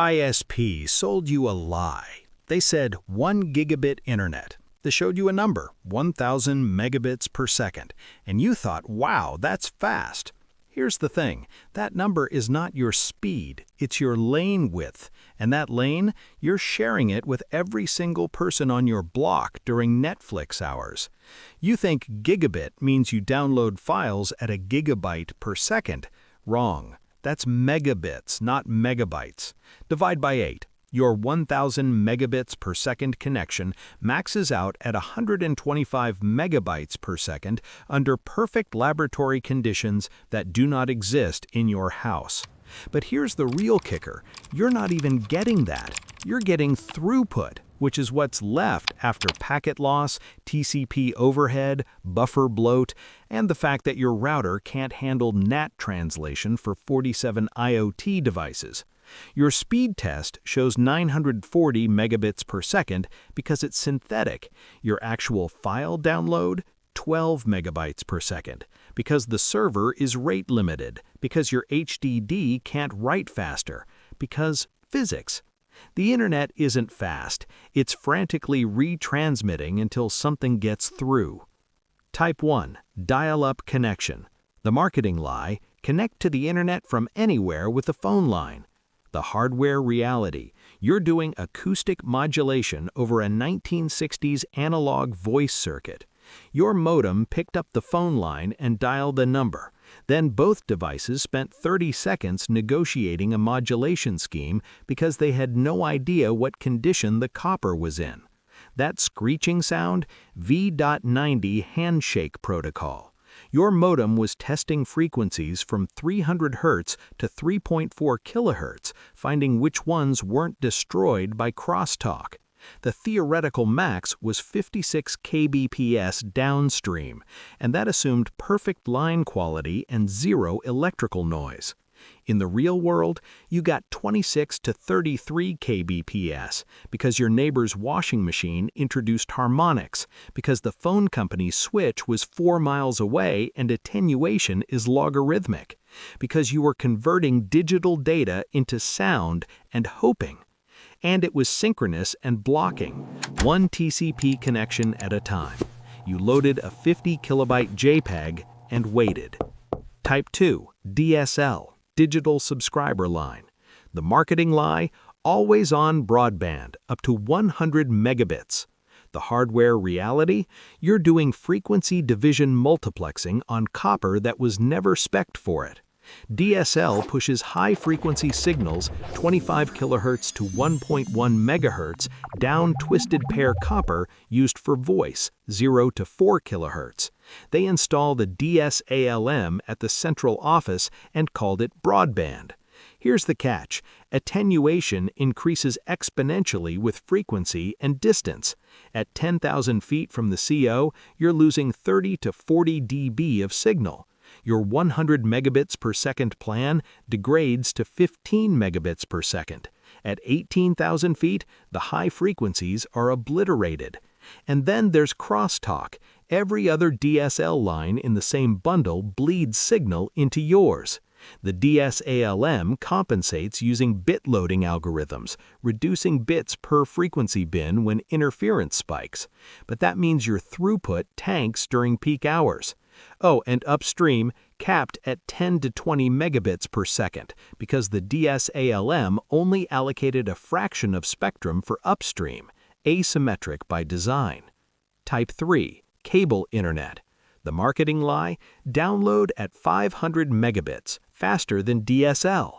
ISP sold you a lie. They said 1 gigabit internet. They showed you a number, 1,000 megabits per second, and you thought, wow, that's fast. Here's the thing, that number is not your speed, it's your lane width, and that lane, you're sharing it with every single person on your block during Netflix hours. You think gigabit means you download files at a gigabyte per second. Wrong. That's megabits, not megabytes. Divide by 8. Your 1,000 megabits per second connection maxes out at 125 megabytes per second under perfect laboratory conditions that do not exist in your house. But here's the real kicker. You're not even getting that. You're getting throughput, which is what's left after packet loss, TCP overhead, buffer bloat, and the fact that your router can't handle NAT translation for 47 IoT devices. Your speed test shows 940 megabits per second because it's synthetic. Your actual file download, 12 megabytes per second, because the server is rate limited, because your HDD can't write faster, because physics. The internet isn't fast, it's frantically retransmitting until something gets through. Type 1, dial-up connection. The marketing lie, connect to the internet from anywhere with a phone line. The hardware reality, you're doing acoustic modulation over a 1960s analog voice circuit. Your modem picked up the phone line and dialed the number. Then both devices spent 30 seconds negotiating a modulation scheme because they had no idea what condition the copper was in. That screeching sound, V.90 handshake protocol. Your modem was testing frequencies from 300 Hz to 3.4 kHz, finding which ones weren't destroyed by crosstalk. The theoretical max was 56 kbps downstream, and that assumed perfect line quality and zero electrical noise. In the real world, you got 26 to 33 kbps because your neighbor's washing machine introduced harmonics, because the phone company's switch was 4 miles away and attenuation is logarithmic, because you were converting digital data into sound and hoping. And it was synchronous and blocking, one TCP connection at a time. You loaded a 50 kilobyte JPEG and waited. Type 2, DSL, digital subscriber line. The marketing lie, always on broadband, up to 100 megabits. The hardware reality, you're doing frequency division multiplexing on copper that was never spec'd for it. DSL pushes high-frequency signals, 25 kHz to 1.1 MHz, down twisted pair copper used for voice, 0 to 4 kHz. They install the DSALM at the central office and called it broadband. Here's the catch. Attenuation increases exponentially with frequency and distance. At 10,000 feet from the CO, you're losing 30 to 40 dB of signal. Your 100 megabits per second plan degrades to 15 megabits per second. At 18,000 feet, the high frequencies are obliterated. And then there's crosstalk. Every other DSL line in the same bundle bleeds signal into yours. The DSALM compensates using bit loading algorithms, reducing bits per frequency bin when interference spikes. But that means your throughput tanks during peak hours. Oh, and upstream, capped at 10 to 20 megabits per second, because the DSALM only allocated a fraction of spectrum for upstream, asymmetric by design. Type 3, cable internet. The marketing lie, download at 500 megabits, faster than DSL.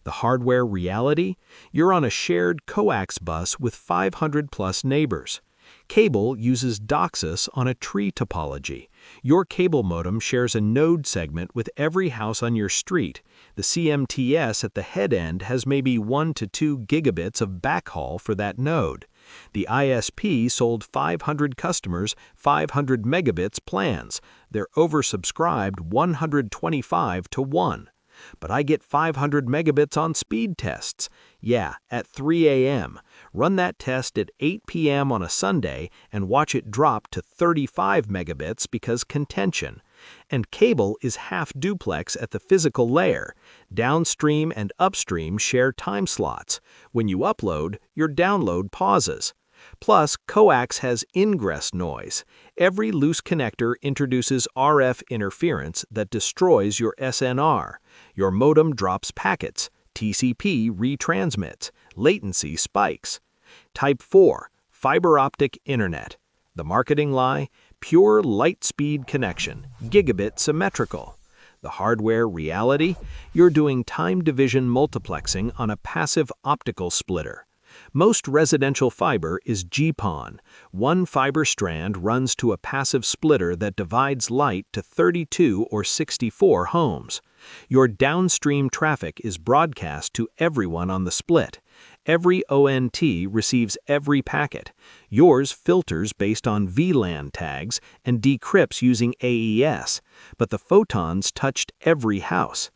The hardware reality, you're on a shared coax bus with 500 plus neighbors. Cable uses DOCSIS on a tree topology. Your cable modem shares a node segment with every house on your street. The CMTS at the head end has maybe 1 to 2 gigabits of backhaul for that node. The ISP sold 500 customers 500 megabits plans. They're oversubscribed 125 to 1. But I get 500 megabits on speed tests. Yeah, at 3 a.m. Run that test at 8 p.m. on a Sunday and watch it drop to 35 megabits because contention. And cable is half duplex at the physical layer. Downstream and upstream share time slots. When you upload, your download pauses. Plus, coax has ingress noise. Every loose connector introduces RF interference that destroys your SNR. Your modem drops packets. TCP retransmits. Latency spikes. Type 4. Fiber optic internet. The marketing lie: pure light-speed connection, gigabit symmetrical. The hardware reality: you're doing time division multiplexing on a passive optical splitter. Most residential fiber is GPON. One fiber strand runs to a passive splitter that divides light to 32 or 64 homes. Your downstream traffic is broadcast to everyone on the split. Every ONT receives every packet. Yours filters based on VLAN tags and decrypts using AES, but the photons touched every house.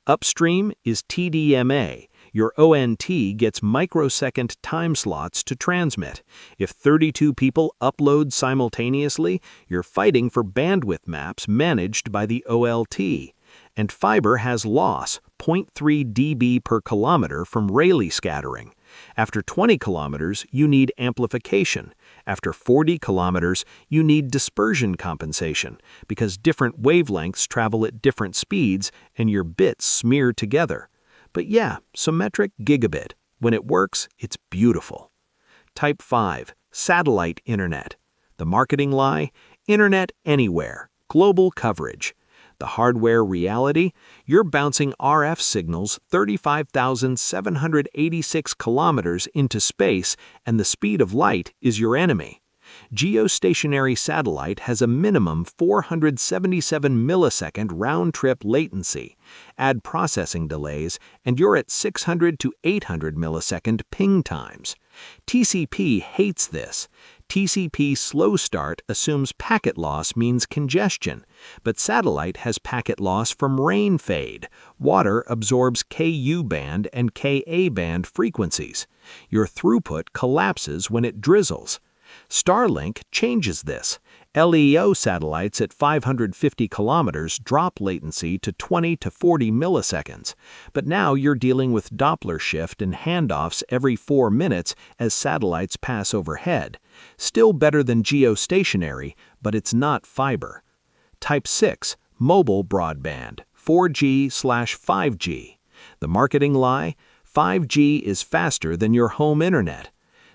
Upstream is TDMA. Your ONT gets microsecond time slots to transmit. If 32 people upload simultaneously, you're fighting for bandwidth maps managed by the OLT. And fiber has loss, 0.3 dB per kilometer from Rayleigh scattering. After 20 kilometers, you need amplification. After 40 kilometers, you need dispersion compensation, because different wavelengths travel at different speeds and your bits smear together. But yeah, symmetric gigabit. When it works, it's beautiful. Type 5. Satellite internet. The marketing lie: internet anywhere, global coverage. The hardware reality: you're bouncing RF signals 35,786 kilometers into space, and the speed of light is your enemy. Geostationary satellite has a minimum 477 millisecond round-trip latency. Add processing delays, and you're at 600 to 800 millisecond ping times. TCP hates this. TCP slow start assumes packet loss means congestion, but satellite has packet loss from rain fade. Water absorbs Ku band and Ka band frequencies. Your throughput collapses when it drizzles. Starlink changes this. LEO satellites at 550 kilometers drop latency to 20 to 40 milliseconds, but now you're dealing with Doppler shift and handoffs every 4 minutes as satellites pass overhead. Still better than geostationary, but it's not fiber. Type 6. Mobile broadband, 4G/5G. The marketing lie: 5G is faster than your home internet.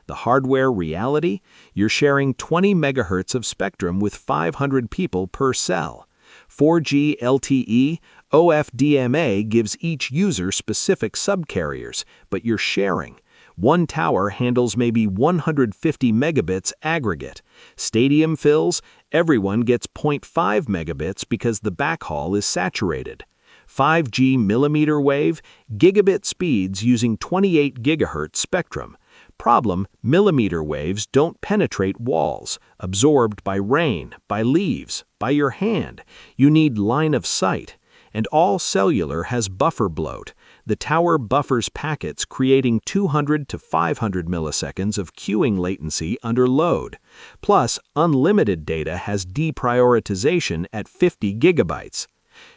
The hardware reality: you're sharing 20 megahertz of spectrum with 500 people per cell. 4G LTE, OFDMA gives each user specific subcarriers, but you're sharing. One tower handles maybe 150 megabits aggregate. Stadium fills, everyone gets 0.5 megabits because the backhaul is saturated. 5G millimeter wave, gigabit speeds using 28 gigahertz spectrum. Problem: millimeter waves don't penetrate walls, absorbed by rain, by leaves, by your hand. You need line of sight. And all cellular has buffer bloat. The tower buffers packets, creating 200 to 500 milliseconds of queuing latency under load. Plus, unlimited data has deprioritization at 50 gigabytes.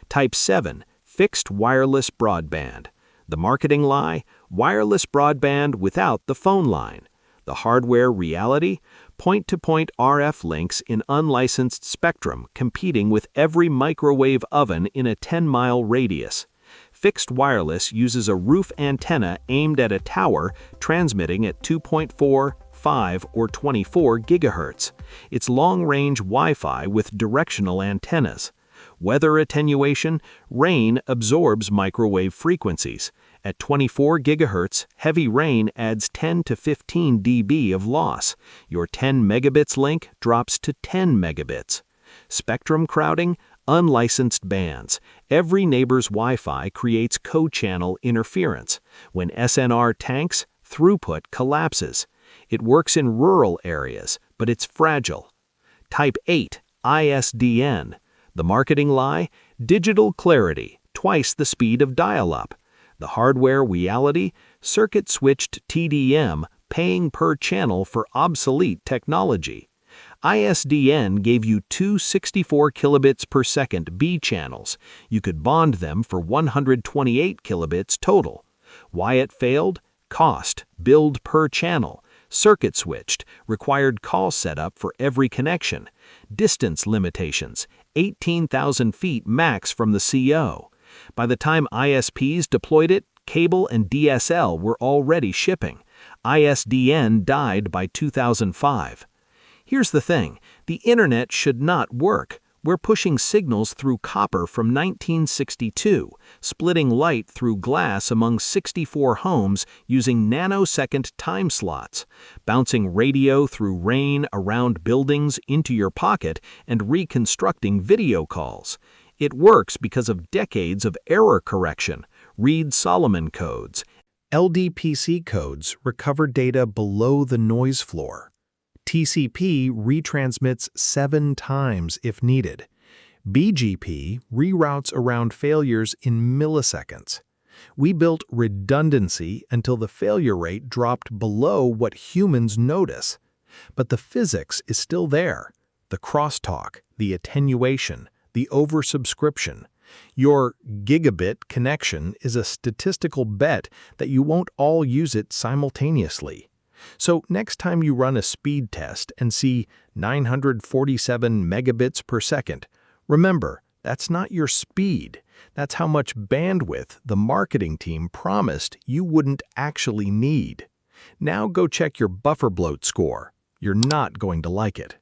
Type 7. Fixed wireless broadband. The marketing lie: wireless broadband without the phone line. The hardware reality: point-to-point RF links in unlicensed spectrum competing with every microwave oven in a 10-mile radius. Fixed wireless uses a roof antenna aimed at a tower, transmitting at 2.4, 5, or 24 gigahertz. It's long-range Wi-Fi with directional antennas. Weather attenuation: rain absorbs microwave frequencies. At 24 gigahertz, heavy rain adds 10 to 15 dB of loss. Your 10 megabits link drops to 10 megabits. Spectrum crowding: unlicensed bands. Every neighbor's Wi-Fi creates co-channel interference. When SNR tanks, throughput collapses. It works in rural areas, but it's fragile. Type 8. ISDN. The marketing lie: digital clarity, twice the speed of dial-up. The hardware reality: circuit-switched TDM, paying per channel for obsolete technology. ISDN gave you two 64 kilobits per second B channels. You could bond them for 128 kilobits total. Why it failed? Cost, build per channel. Circuit switched, required call setup for every connection. Distance limitations, 18,000 feet max from the CO. By the time ISPs deployed it, cable and DSL were already shipping. ISDN died by 2005. Here's the thing, the internet should not work. We're pushing signals through copper from 1962, splitting light through glass among 64 homes using nanosecond time slots, bouncing radio through rain around buildings into your pocket, and reconstructing video calls. It works because of decades of error correction. Read Solomon codes. LDPC codes recover data below the noise floor. TCP retransmits 7 times if needed. BGP reroutes around failures in milliseconds. We built redundancy until the failure rate dropped below what humans notice. But the physics is still there. The crosstalk, the attenuation, the oversubscription. Your gigabit connection is a statistical bet that you won't all use it simultaneously. So next time you run a speed test and see 947 megabits per second, remember, that's not your speed. That's how much bandwidth the marketing team promised you wouldn't actually need. Now go check your buffer bloat score. You're not going to like it.